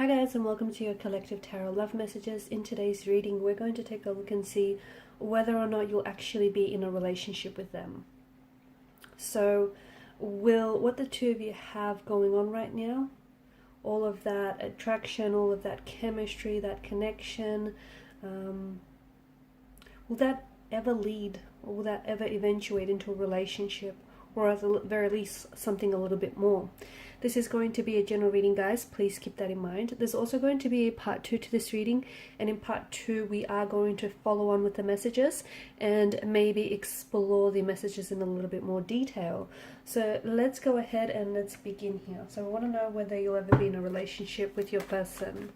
Hi guys, and welcome to your collective tarot love messages. In today's reading, we're going to take a look and see whether or not you'll actually be in a relationship with them. So, what the two of you have going on right now, all of that attraction, all of that chemistry, that connection, will that ever lead, or will that ever eventuate into a relationship, or at the very least something a little bit more? This is going to be a general reading, guys. Please keep that in mind. There's also going to be a part 2 to this reading, and in part 2 we are going to follow on with the messages and maybe explore the messages in a little bit more detail. So let's go ahead and let's begin here. So I want to know whether you'll ever be in a relationship with your person.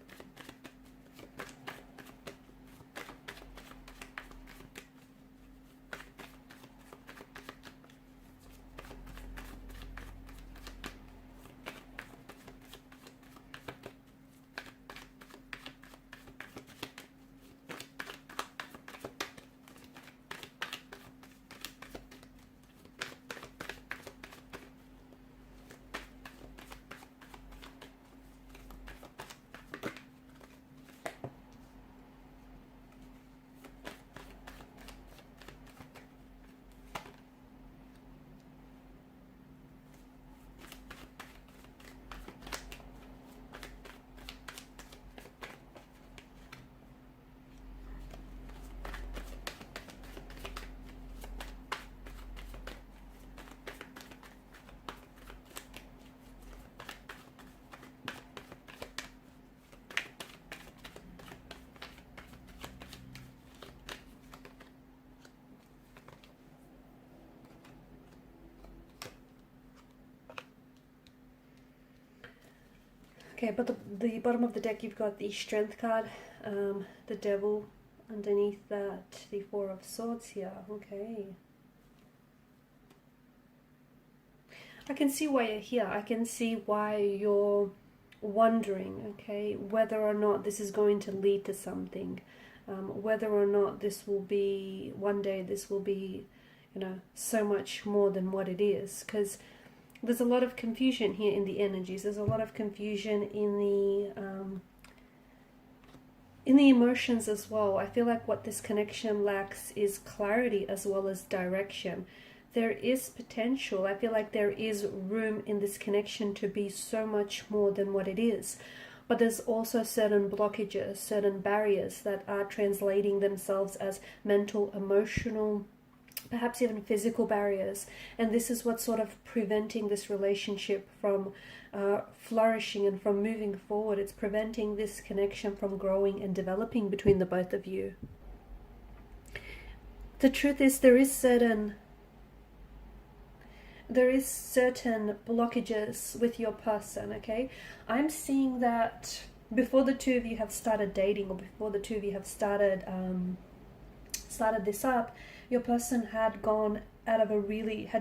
Okay, but the bottom of the deck, you've got the Strength card, the Devil, underneath that, the Four of Swords here. Okay. I can see why you're here. I can see why you're wondering, okay, whether or not this is going to lead to something. Whether or not this will be, one day this will be, so much more than what it is. Because there's a lot of confusion here in the energies. There's a lot of confusion in the emotions as well. I feel like what this connection lacks is clarity as well as direction. There is potential. I feel like there is room in this connection to be so much more than what it is. But there's also certain blockages, certain barriers that are translating themselves as mental, emotional, perhaps even physical barriers, and this is what's sort of preventing this relationship from flourishing and from moving forward. It's preventing this connection from growing and developing between the both of you. The truth is, there is certain blockages with your person, okay? I'm seeing that before the two of you have started dating, or before the two of you have started this up, your person had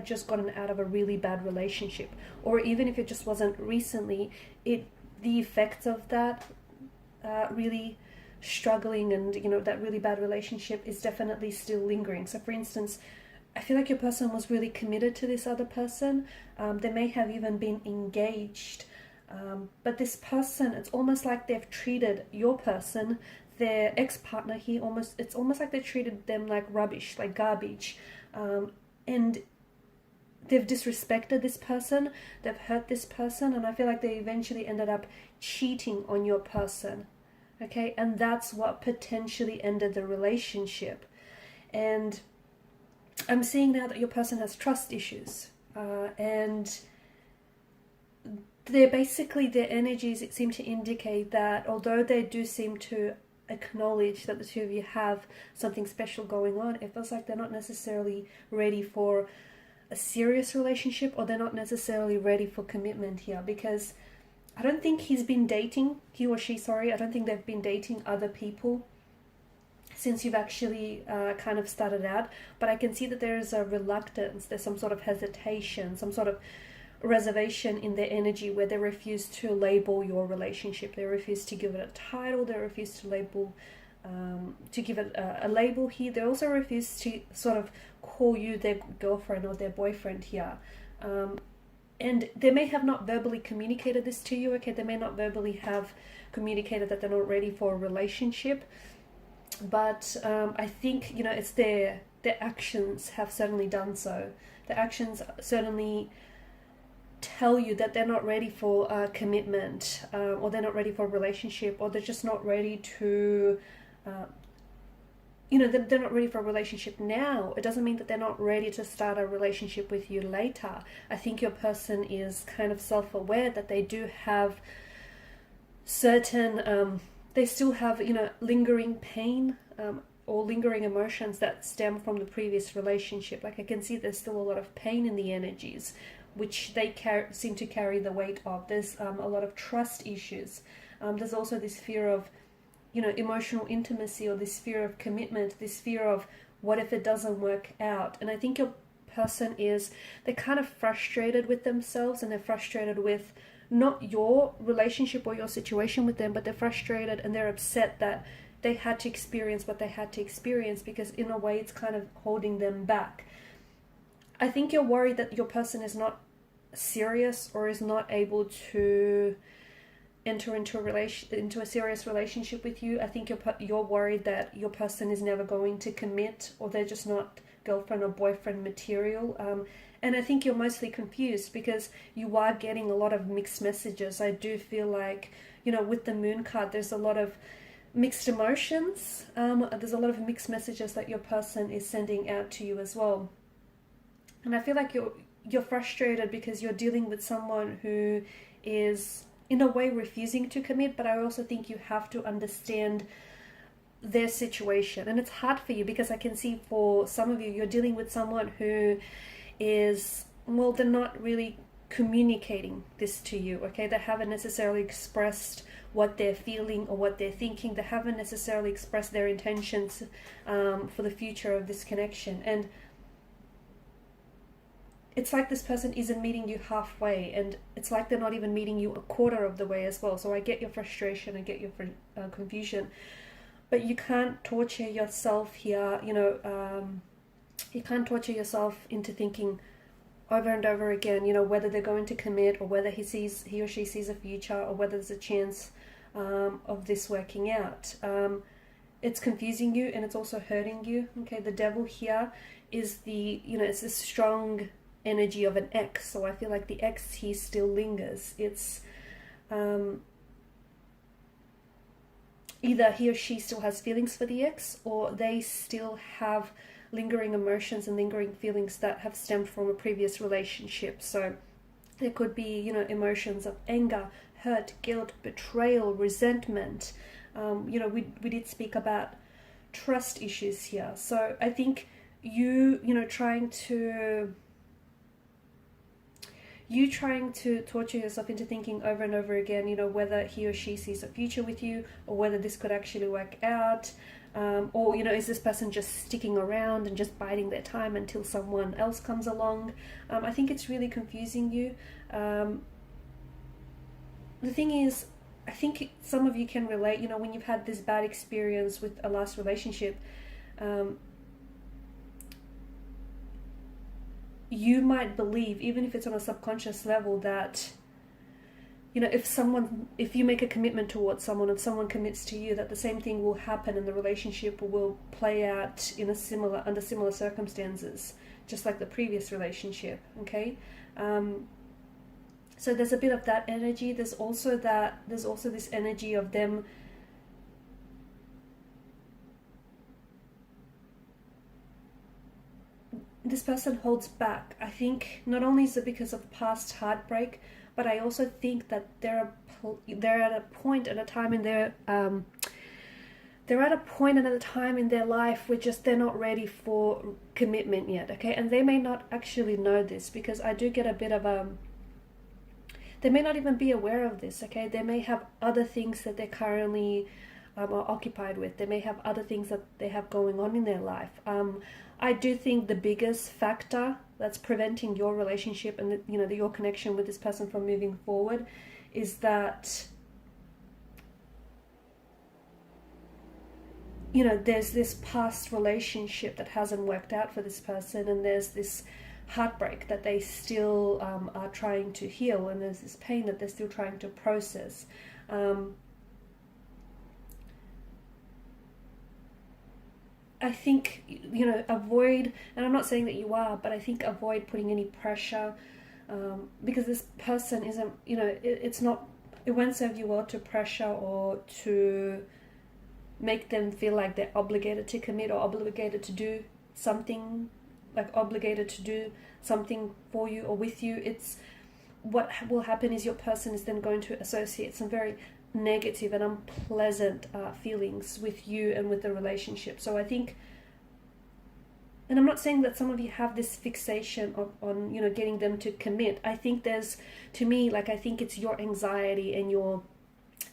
just gotten out of a really bad relationship, or even if it just wasn't recently, the effects of that really struggling and that really bad relationship is definitely still lingering. So for instance, I feel like your person was really committed to this other person. They may have even been engaged, but this person, it's almost like they've treated your person, their ex-partner here, it's almost like they treated them like rubbish, like garbage, and they've disrespected this person, they've hurt this person, and I feel like they eventually ended up cheating on your person, okay? And that's what potentially ended the relationship. And I'm seeing now that your person has trust issues, and their energies seem to indicate that although they do seem to acknowledge that the two of you have something special going on, it feels like they're not necessarily ready for a serious relationship, or they're not necessarily ready for commitment here, because I don't think he or she, I don't think they've been dating other people since you've actually kind of started out. But I can see that there's a reluctance, there's some sort of hesitation, some sort of reservation in their energy, where they refuse to label your relationship. They refuse to give it a title. They refuse to give it a label here. They also refuse to sort of call you their girlfriend or their boyfriend here. And they may have not verbally communicated this to you, okay? They may not verbally have communicated that they're not ready for a relationship. But I think, you know, it's their actions have certainly done so. The actions certainly tell you that they're not ready for a commitment, or they're not ready for a relationship, or they're just not ready to, you know, they're not ready for a relationship now. It doesn't mean that they're not ready to start a relationship with you later. I think your person is kind of self-aware that they do have certain, they still have, you know, lingering pain, or lingering emotions that stem from the previous relationship. Like I can see there's still a lot of pain in the energies, which they seem to carry the weight of. There's a lot of trust issues. There's also this fear of, you know, emotional intimacy, or this fear of commitment, this fear of what if it doesn't work out. And I think your person is, they're kind of frustrated with themselves, and they're frustrated with not your relationship or your situation with them, but they're frustrated and they're upset that they had to experience what they had to experience, because in a way it's kind of holding them back. I think you're worried that your person is not serious, or is not able to enter into a serious relationship with you. I think you're worried that your person is never going to commit, or they're just not girlfriend or boyfriend material. And I think you're mostly confused because you are getting a lot of mixed messages. I do feel like, you know, with the moon card, there's a lot of mixed emotions. There's a lot of mixed messages that your person is sending out to you as well. And I feel like you're frustrated because you're dealing with someone who is in a way refusing to commit, but I also think you have to understand their situation. And it's hard for you because I can see for some of you, you're dealing with someone who is, well, they're not really communicating this to you, okay? They haven't necessarily expressed what they're feeling or what they're thinking. They haven't necessarily expressed their intentions for the future of this connection. And it's like this person isn't meeting you halfway, and it's like they're not even meeting you a quarter of the way as well. So I get your frustration, I get your confusion, but you can't torture yourself here, you know, you can't torture yourself into thinking over and over again, you know, whether they're going to commit, or whether he or she sees a future, or whether there's a chance of this working out. It's confusing you, and it's also hurting you, okay? The devil here is the, you know, it's this strong energy of an ex, so I feel like the ex here still lingers. It's either he or she still has feelings for the ex, or they still have lingering emotions and lingering feelings that have stemmed from a previous relationship. So there could be, you know, emotions of anger, hurt, guilt, betrayal, resentment. You know, we did speak about trust issues here. So I think you know, trying to torture yourself into thinking over and over again, you know, whether he or she sees a future with you, or whether this could actually work out, or, you know, is this person just sticking around and just biding their time until someone else comes along. I think it's really confusing you. The thing is, I think some of you can relate, you know, when you've had this bad experience with a last relationship, you might believe, even if it's on a subconscious level, that, you know, if you make a commitment towards someone, if someone commits to you, that the same thing will happen and the relationship will play out in under similar circumstances, just like the previous relationship, okay? So there's a bit of that energy. There's also this energy of them this person holds back. I think not only is it because of past heartbreak, but I also think that they're at a point and a time in their life where just they're not ready for commitment yet, okay? And they may not actually know this, because I do get a bit of they may not even be aware of this, okay? They may have other things that they're currently are occupied with. They may have other things that they have going on in their life. I do think the biggest factor that's preventing your relationship and your connection with this person from moving forward is that there's this past relationship that hasn't worked out for this person, and there's this heartbreak that they still are trying to heal, and there's this pain that they're still trying to process. I think, avoid, and I'm not saying that you are, but I think avoid putting any pressure, because this person isn't, it's not, it won't serve you well to pressure or to make them feel like they're obligated to commit or obligated to do something, like obligated to do something for you or with you. It's what will happen is your person is then going to associate some very negative and unpleasant feelings with you and with the relationship. So I think, and I'm not saying that some of you have this fixation on getting them to commit. I think there's, to me, like, I think it's your anxiety and your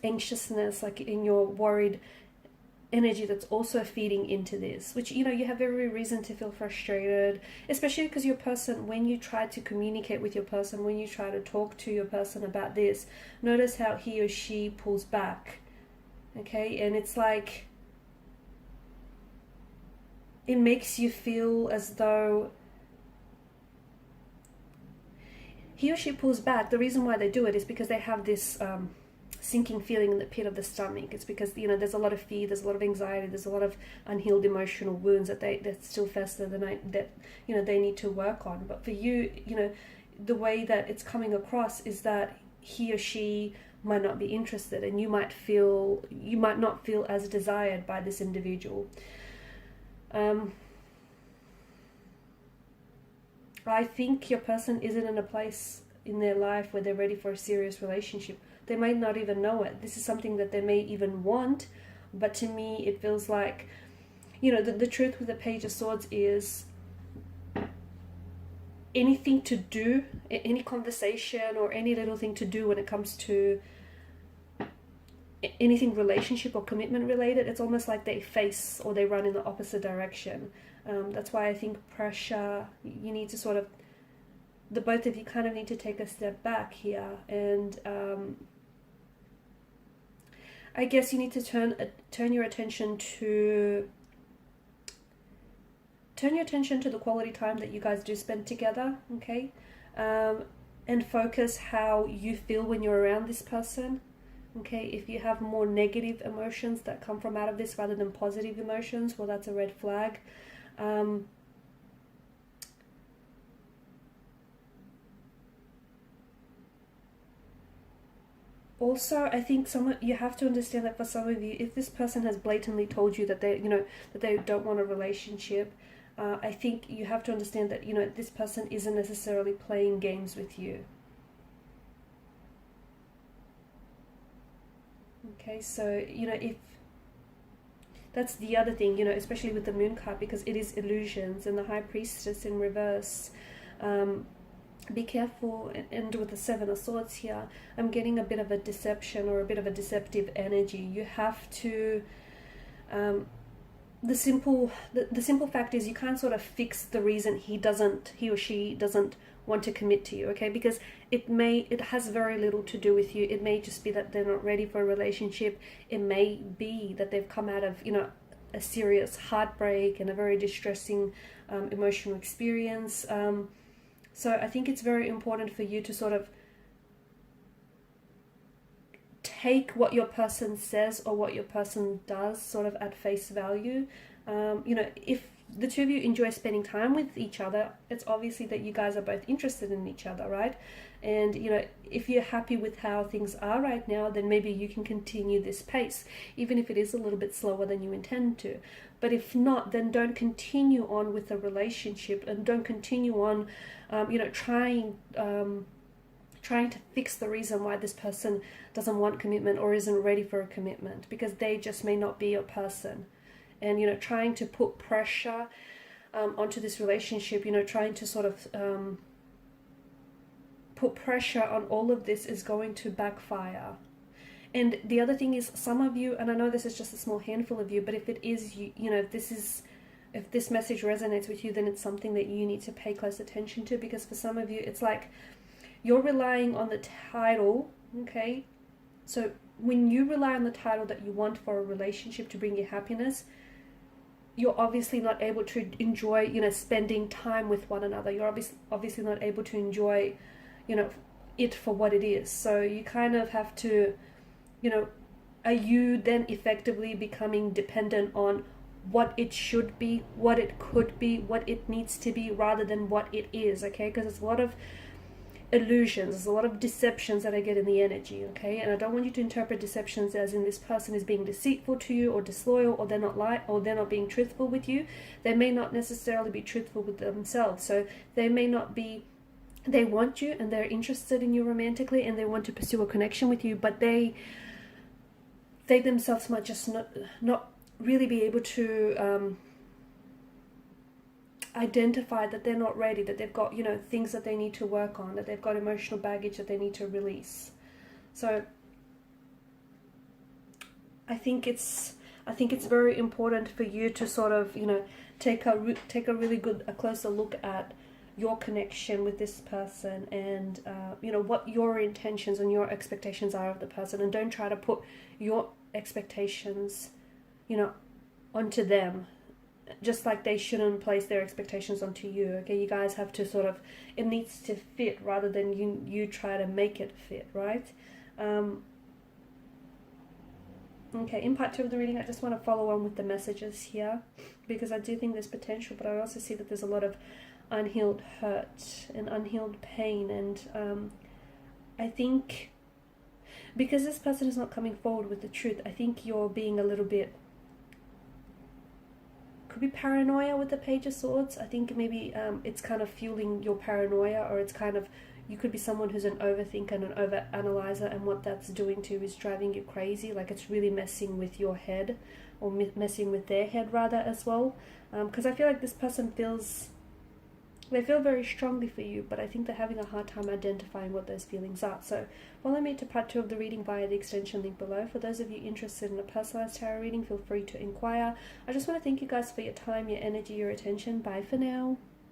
anxiousness, like in your worried energy, that's also feeding into this, which you have every reason to feel frustrated, especially because your person, when you try to communicate with your person, when you try to talk to your person about this, notice how he or she pulls back. Okay, and it's like, it makes you feel as though he or she pulls back. The reason why they do it is because they have this sinking feeling in the pit of the stomach. It's because there's a lot of fear, there's a lot of anxiety, there's a lot of unhealed emotional wounds that still fester, that they need to work on. But for you, the way that it's coming across is that he or she might not be interested, and you might not feel as desired by this individual. I think your person isn't in a place in their life where they're ready for a serious relationship. They might not even know it. This is something that they may even want, but to me it feels like, the truth with the Page of Swords is anything to do, any conversation or any little thing to do when it comes to anything relationship or commitment related, it's almost like they face or they run in the opposite direction. That's why I think pressure, you need to sort of, the both of you kind of need to take a step back here, and I guess you need to turn your attention to the quality time that you guys do spend together, okay? And focus how you feel when you're around this person, okay? If you have more negative emotions that come from out of this rather than positive emotions, well, that's a red flag. Also, I think you have to understand that for some of you, if this person has blatantly told you that they don't want a relationship, I think you have to understand that this person isn't necessarily playing games with you. Okay, so if that's the other thing, especially with the Moon card, because it is illusions, and the High Priestess in reverse. Be careful, and with the Seven of Swords here, I'm getting a bit of a deception or a bit of a deceptive energy. You have to, the simple fact is, you can't sort of fix the reason he or she doesn't want to commit to you, okay? Because it has very little to do with you. It may just be that they're not ready for a relationship. It may be that they've come out of, a serious heartbreak and a very distressing emotional experience. So I think it's very important for you to sort of take what your person says or what your person does sort of at face value. If the two of you enjoy spending time with each other, it's obviously that you guys are both interested in each other, right? And, if you're happy with how things are right now, then maybe you can continue this pace, even if it is a little bit slower than you intend to. But if not, then don't continue on with the relationship, and don't continue on, trying to fix the reason why this person doesn't want commitment or isn't ready for a commitment, because they just may not be your person. And, trying to put pressure onto this relationship, trying to sort of put pressure on all of this is going to backfire. And the other thing is, some of you, and I know this is just a small handful of you, but if it is, if this message resonates with you, then it's something that you need to pay close attention to, because for some of you, it's like you're relying on the title, okay? So when you rely on the title that you want for a relationship to bring you happiness, you're obviously not able to enjoy, you know, spending time with one another. You're obviously not able to enjoy, you know, it for what it is. So you kind of have to, you know, are you then effectively becoming dependent on what it should be, what it could be, what it needs to be, rather than what it is, okay? Because there's a lot of illusions, there's a lot of deceptions that I get in the energy, okay? And I don't want you to interpret deceptions as in this person is being deceitful to you or disloyal, or they're not being truthful with you. They may not necessarily be truthful with themselves. So they may not be, they want you and they're interested in you romantically and they want to pursue a connection with you, but they themselves might just not really be able to identify that they're not ready, that they've got, you know, things that they need to work on, that they've got emotional baggage that they need to release. So I think it's very important for you to sort of, you know, take a really good, a closer look at your connection with this person, and you know, what your intentions and your expectations are of the person, and don't try to put your expectations, you know, onto them, just like they shouldn't place their expectations onto you, okay? You guys have to sort of, it needs to fit rather than you try to make it fit, right? Okay, in part 2 of the reading, I just want to follow on with the messages here, because I do think there's potential, but I also see that there's a lot of unhealed hurt and unhealed pain, and I think because this person is not coming forward with the truth, I think you're being a little bit, could be paranoia with the Page of Swords. I think maybe it's kind of fueling your paranoia, or it's kind of, you could be someone who's an overthinker and an overanalyzer, and what that's doing to you is driving you crazy. Like, it's really messing with your head, or messing with their head rather as well. Because I feel like this person they feel very strongly for you, but I think they're having a hard time identifying what those feelings are. So follow me to part 2 of the reading via the extension link below. For those of you interested in a personalized tarot reading, feel free to inquire. I just want to thank you guys for your time, your energy, your attention. Bye for now.